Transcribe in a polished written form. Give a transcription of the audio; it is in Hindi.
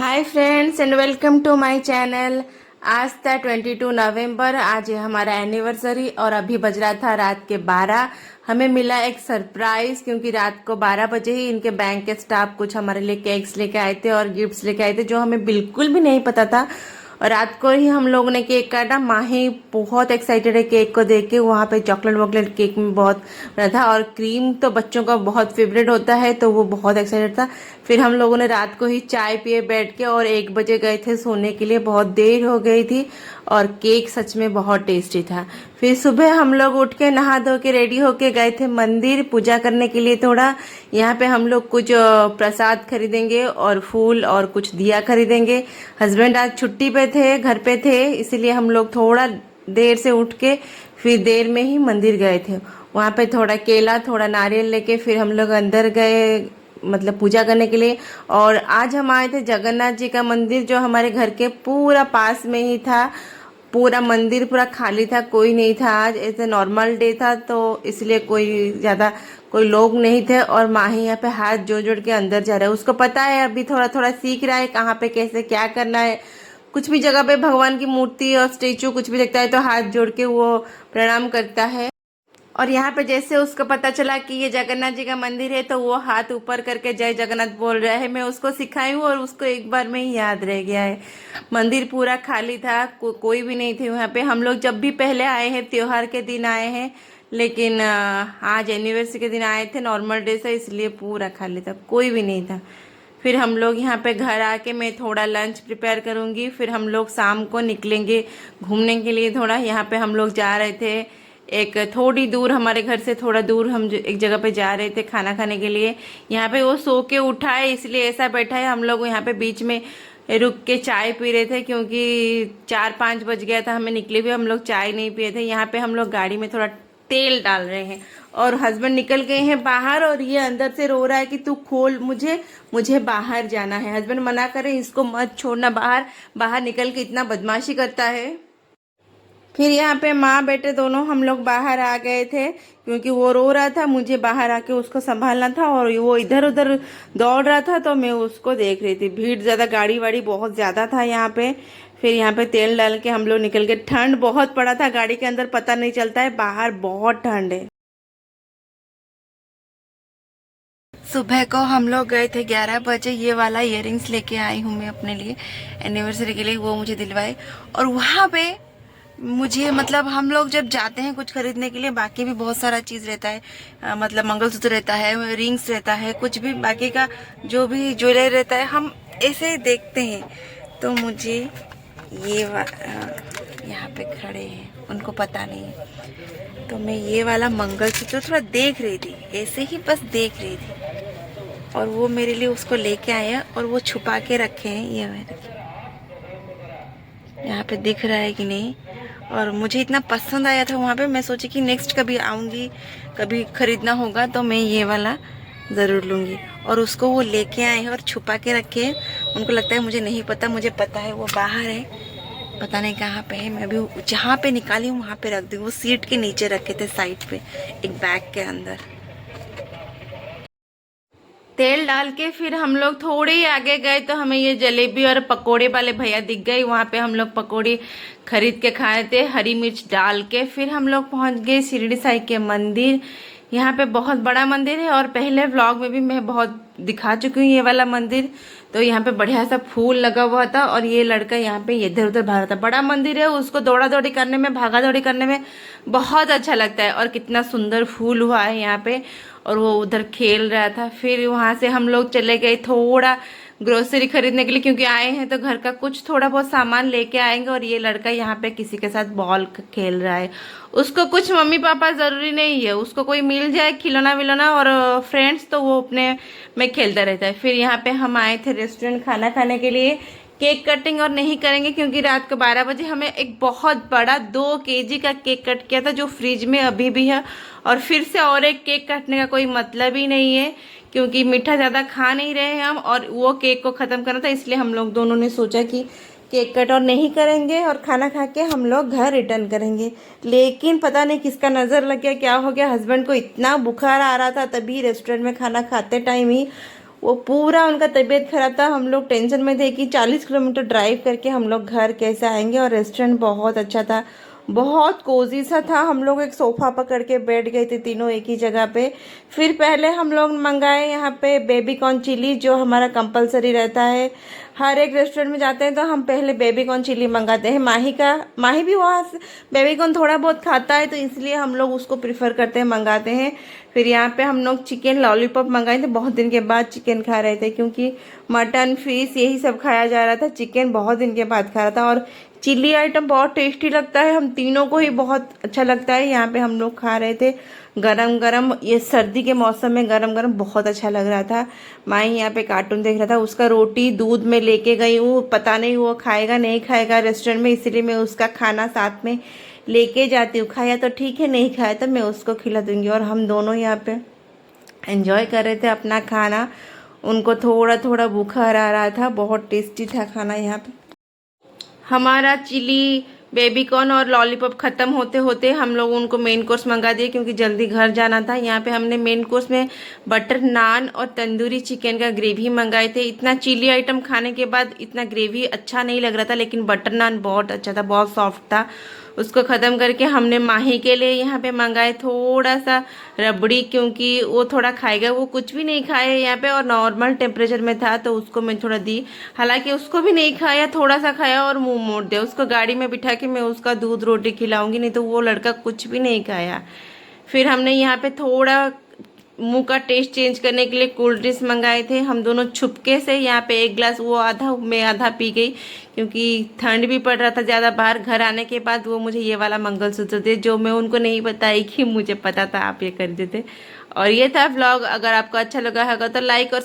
Hi friends and welcome to my channel. आज था 22 नवंबर। आज है हमारा एनिवर्सरी और अभी बज रहा था रात के 12। हमें मिला एक सरप्राइज क्योंकि रात को 12 बजे ही इनके बैंक के स्टाफ कुछ हमारे लिए केक्स लेके आए थे और गिफ्ट्स लेके आए थे जो हमें बिल्कुल भी नहीं पता था। और रात को ही हम लोगों ने केक काटा। माही बहुत एक्साइटेड है केक को देख के। वहाँ पे चॉकलेट वॉकलेट केक में बहुत बना था और क्रीम तो बच्चों का बहुत फेवरेट होता है, तो वो बहुत एक्साइटेड था। फिर हम लोगों ने रात को ही चाय पिए बैठ के और 1 बजे गए थे सोने के लिए। बहुत देर हो गई थी और केक सच में बहुत टेस्टी था। फिर सुबह हम लोग उठ के नहा धो के रेडी होके गए थे मंदिर पूजा करने के लिए। थोड़ा यहाँ पे हम लोग कुछ प्रसाद खरीदेंगे और फूल और कुछ दिया खरीदेंगे। हस्बैंड आज छुट्टी पे थे, घर पे थे, इसीलिए हम लोग थोड़ा देर से उठ के फिर देर में ही मंदिर गए थे। वहाँ पे थोड़ा केला थोड़ा नारियल लेके फिर हम लोग अंदर गए, मतलब पूजा करने के लिए। और आज हम आए थे जगन्नाथ जी का मंदिर जो हमारे घर के पूरा पास में ही था। पूरा मंदिर पूरा खाली था, कोई नहीं था। आज ऐसे नॉर्मल डे था तो इसलिए कोई लोग नहीं थे। और माही यहाँ पे हाथ जोड़ जोड़ के अंदर जा रहा है। उसको पता है, अभी थोड़ा थोड़ा सीख रहा है कहाँ पे कैसे क्या करना है। कुछ भी जगह पे भगवान की मूर्ति और स्टेचू कुछ भी दिखता है तो हाथ जोड़ के वो प्रणाम करता है। और यहाँ पे जैसे उसको पता चला कि ये जगन्नाथ जी का मंदिर है तो वो हाथ ऊपर करके जय जगन्नाथ बोल रहा है। मैं उसको सिखाई हूँ और उसको एक बार में ही याद रह गया है। मंदिर पूरा खाली था, कोई भी नहीं थे वहाँ पे। हम लोग जब भी पहले आए हैं त्योहार के दिन आए हैं, लेकिन आज एनिवर्सरी के दिन आए थे नॉर्मल डे से, इसलिए पूरा खाली था, कोई भी नहीं था। फिर हम लोग यहाँ पे घर आके मैं थोड़ा लंच प्रिपेयर करूँगी। फिर हम लोग शाम को निकलेंगे घूमने के लिए। थोड़ा यहाँ पे हम लोग जा रहे थे एक थोड़ी दूर, हमारे घर से थोड़ा दूर हम एक जगह पे जा रहे थे खाना खाने के लिए। यहाँ पे वो सो के उठा है इसलिए ऐसा बैठा है। हम लोग यहाँ पे बीच में रुक के चाय पी रहे थे क्योंकि 4-5 बज गया था, हमें निकले हुए, हम लोग चाय नहीं पिए थे। यहाँ पे हम लोग गाड़ी में थोड़ा तेल डाल रहे हैं और हस्बैंड निकल गए हैं बाहर और ये अंदर से रो रहा है कि तू खोल, मुझे मुझे बाहर जाना है। हस्बैंड मना करे इसको मत छोड़ना बाहर, बाहर निकल के इतना बदमाशी करता है। फिर यहाँ पे माँ बेटे दोनों हम लोग बाहर आ गए थे क्योंकि वो रो रहा था, मुझे बाहर आके उसको संभालना था और वो इधर उधर दौड़ रहा था तो मैं उसको देख रही थी। भीड़ ज़्यादा, गाड़ी वाड़ी बहुत ज़्यादा था यहाँ पे। फिर यहाँ पे तेल डाल के हम लोग निकल गए। ठंड बहुत पड़ा था गाड़ी के अंदर, पता नहीं चलता है, बाहर बहुत ठंड है। सुबह को हम लोग गए थे 11 बजे। ये वाला इयररिंग्स लेके आई हूँ मैं अपने लिए एनिवर्सरी के लिए, वो मुझे दिलवाए। और वहाँ पे मुझे, मतलब हम लोग जब जाते हैं कुछ खरीदने के लिए, बाकी भी बहुत सारा चीज़ रहता है, मतलब मंगलसूत्र रहता है, रिंग्स रहता है, कुछ भी बाकी का जो भी ज्वेलरी रहता है, हम ऐसे देखते हैं। तो मुझे यहाँ पे खड़े हैं, उनको पता नहीं है, तो मैं ये वाला मंगलसूत्र थोड़ा देख रही थी, ऐसे ही बस देख रही थी। और वो मेरे लिए उसको लेके आए हैं और वो छुपा के रखे हैं। ये मेरे यहाँ पे दिख रहा है कि नहीं। और मुझे इतना पसंद आया था वहाँ पे, मैं सोची कि नेक्स्ट कभी आऊँगी, कभी खरीदना होगा तो मैं ये वाला ज़रूर लूँगी। और उसको वो लेके आए हैं और छुपा के रखे हैं। उनको लगता है मुझे नहीं पता, मुझे पता है वो बाहर है, पता नहीं कहाँ पे है। मैं भी जहाँ पे निकाली हूँ वहाँ पे रख दी। वो सीट के नीचे रखे थे साइड पे एक बैग के अंदर। तेल डाल के फिर हम लोग थोड़े ही आगे गए तो हमें ये जलेबी और पकोड़े वाले भैया दिख गए। वहाँ पे हम लोग पकोड़े खरीद के खाए थे हरी मिर्च डाल के। फिर हम लोग पहुँच गए शिरडी साई के मंदिर। यहाँ पे बहुत बड़ा मंदिर है और पहले व्लॉग में भी मैं बहुत दिखा चुकी हूँ ये वाला मंदिर। तो यहाँ पे बढ़िया सा फूल लगा हुआ था और ये लड़का यहाँ पे इधर उधर भाग रहा था। बड़ा मंदिर है, उसको दौड़ा दौड़ी करने में, भागा दौड़ी करने में बहुत अच्छा लगता है। और कितना सुंदर फूल हुआ है यहाँ पे, और वो उधर खेल रहा था। फिर वहाँ से हम लोग चले गए थोड़ा ग्रोसरी खरीदने के लिए क्योंकि आए हैं तो घर का कुछ थोड़ा बहुत सामान लेके आएंगे। और ये लड़का यहाँ पे किसी के साथ बॉल खेल रहा है। उसको कुछ मम्मी पापा ज़रूरी नहीं है, उसको कोई मिल जाए खिलौना विलौना और फ्रेंड्स तो वो अपने में खेलता रहता है। फिर यहाँ पे हम आए थे रेस्टोरेंट खाना खाने के लिए। केक कटिंग और नहीं करेंगे क्योंकि रात को 12 बजे हमें एक बहुत बड़ा 2 kg का केक कट किया था जो फ्रिज में अभी भी है। और फिर से और एक केक काटने का कोई मतलब ही नहीं है क्योंकि मीठा ज़्यादा खा नहीं रहे हैं हम, और वो केक को ख़त्म करना था, इसलिए हम लोग दोनों ने सोचा कि केक कट और नहीं करेंगे और खाना खा के हम लोग घर रिटर्न करेंगे। लेकिन पता नहीं किसका नज़र लग गया, क्या हो गया, हस्बैंड को इतना बुखार आ रहा था तभी रेस्टोरेंट में खाना खाते टाइम ही वो पूरा उनका तबीयत खराब था। हम लोग टेंशन में थे कि 40 किलोमीटर ड्राइव करके हम लोग घर कैसे आएंगे। और रेस्टोरेंट बहुत अच्छा था, बहुत कोजी सा था। हम लोग एक सोफ़ा पकड़ के बैठ गए थे तीनों एक ही जगह पे। फिर पहले हम लोग मंगाए यहाँ पे बेबी कॉर्न चिली, जो हमारा कंपलसरी रहता है। हर एक रेस्टोरेंट में जाते हैं तो हम पहले बेबी कॉर्न चिली मंगाते हैं। माही भी वहाँ से बेबी कॉर्न थोड़ा बहुत खाता है, तो इसलिए हम लोग उसको प्रिफर करते हैं, मंगाते हैं। फिर यहाँ पे हम लोग चिकन लॉलीपॉप मंगाए थे। बहुत दिन के बाद चिकन खा रहे थे, क्योंकि मटन फिश यही सब खाया जा रहा था। चिकन बहुत दिन के बाद खा रहा था। और चिल्ली आइटम बहुत टेस्टी लगता है, हम तीनों को ही बहुत अच्छा लगता है। यहाँ पे हम लोग खा रहे थे गरम गरम, ये सर्दी के मौसम में गरम गरम बहुत अच्छा लग रहा था। माई यहाँ पे कार्टून देख रहा था, उसका रोटी दूध में लेके गई हूँ, पता नहीं वो खाएगा नहीं खाएगा रेस्टोरेंट में, इसीलिए मैं उसका खाना साथ में लेके जाती हूँ। खाया तो ठीक है, नहीं खाया तो मैं उसको खिला दूंगी। और हम दोनों यहाँ पे एंजॉय कर रहे थे अपना खाना। उनको थोड़ा थोड़ा बुखार आ रहा था, बहुत टेस्टी था खाना यहाँ पे। हमारा चिली बेबी कॉर्न और लॉलीपॉप ख़त्म होते होते हम लोग उनको मेन कोर्स मंगा दिए, क्योंकि जल्दी घर जाना था। यहाँ पे हमने मेन कोर्स में बटर नान और तंदूरी चिकन का ग्रेवी मंगाए थे। इतना चिली आइटम खाने के बाद इतना ग्रेवी अच्छा नहीं लग रहा था, लेकिन बटर नान बहुत अच्छा था, बहुत सॉफ्ट था। उसको ख़त्म करके हमने माही के लिए यहाँ पे मंगाए थोड़ा सा रबड़ी, क्योंकि वो थोड़ा खाएगा। वो कुछ भी नहीं खाया यहाँ पे, और नॉर्मल टेम्परेचर में था, तो उसको मैं थोड़ा दी। हालांकि उसको भी नहीं खाया, थोड़ा सा खाया और मुंह मोड़ दिया। उसको गाड़ी में बिठा के मैं उसका दूध रोटी खिलाऊंगी, नहीं तो वो लड़का कुछ भी नहीं खाया। फिर हमने यहाँ पे थोड़ा मुंह का टेस्ट चेंज करने के लिए कोल्ड ड्रिंक्स मंगाए थे। हम दोनों छुपके से यहाँ पे एक ग्लास, वो आधा मैं आधा पी गई, क्योंकि ठंड भी पड़ रहा था ज़्यादा बाहर। घर आने के बाद वो मुझे ये वाला मंगलसूत्र दे, जो मैं उनको नहीं बताई कि मुझे पता था आप ये कर देते। और ये था व्लॉग। अगर आपको अच्छा लगा होगा तो लाइक और